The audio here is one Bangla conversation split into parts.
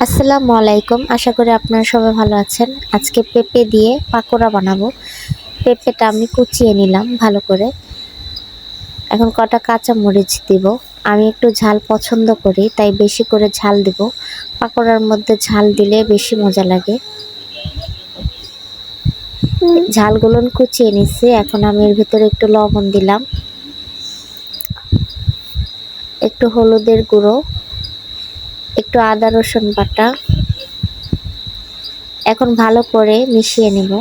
আসসালামু আলাইকুম। আশা করি আপনারা সবাই ভালো আছেন। আজকে পেঁপে দিয়ে পাকোড়া বানাবো। পেঁপেটা আমি কুচিয়ে নিলাম ভালো করে। এখন কটা কাঁচা মরিচ দিব। আমি একটু ঝাল পছন্দ করি, তাই বেশি করে ঝাল দিব। পাকোড়ার মধ্যে ঝাল দিলে বেশি মজা লাগে। ঝালগুলো কুচিয়ে নিচ্ছি। এখন আমি এর ভিতরে একটু লবণ দিলাম, একটু হলুদের গুঁড়ো, একটু আদা রসুন বাটা। এখন ভালো করে মিশিয়ে নেব।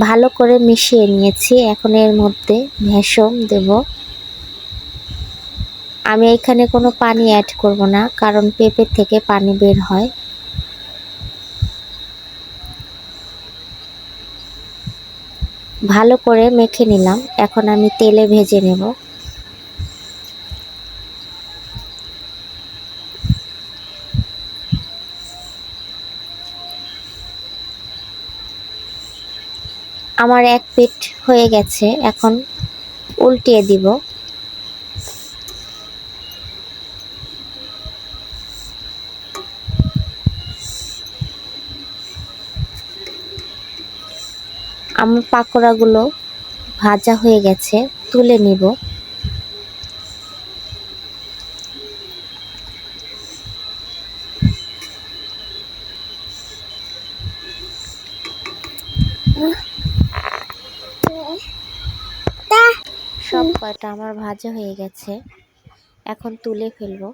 ভালো করে মিশিয়ে নিয়েছি। এখন এর মধ্যে ভেষম দেব। আমি এখানে কোনো পানি অ্যাড করব না, কারণ পেঁপে থেকে পানি বের হয়। ভালো করে মেখে নিলাম। এখন আমি তেলে ভেজে নেব। আমার এক পিঠ হয়ে গেছে, এখন উল্টিয়ে দিব। আমার পাকোড়াগুলো ভাজা হয়ে গেছে, তুলে নিব। সব কয়টা আমার ভাজা হয়ে গেছে, এখন তুলে ফেলবো।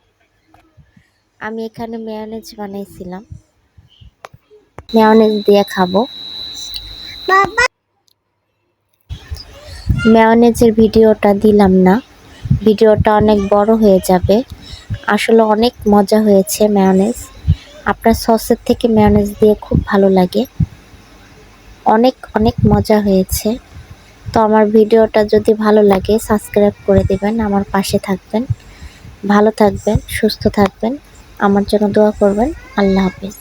আমি এখানে মেয়োনেজ বানাইছিলাম, মেয়োনেজ দিয়ে খাবো। মেয়োনেজের ভিডিওটা দিলাম না, ভিডিওটা অনেক বড় হয়ে যাবে। আসলে অনেক মজা হয়েছে মেয়োনেজ। আপনার সসের থেকে মেয়োনেজ দিয়ে খুব ভালো লাগে। অনেক অনেক মজা হয়েছে। তো আমার ভিডিওটা যদি ভালো লাগে সাবস্ক্রাইব করে দেবেন, আমার পাশে থাকবেন। ভালো থাকবেন, সুস্থ থাকবেন, আমার জন্য দোয়া করবেন। আল্লাহ হাফেজ।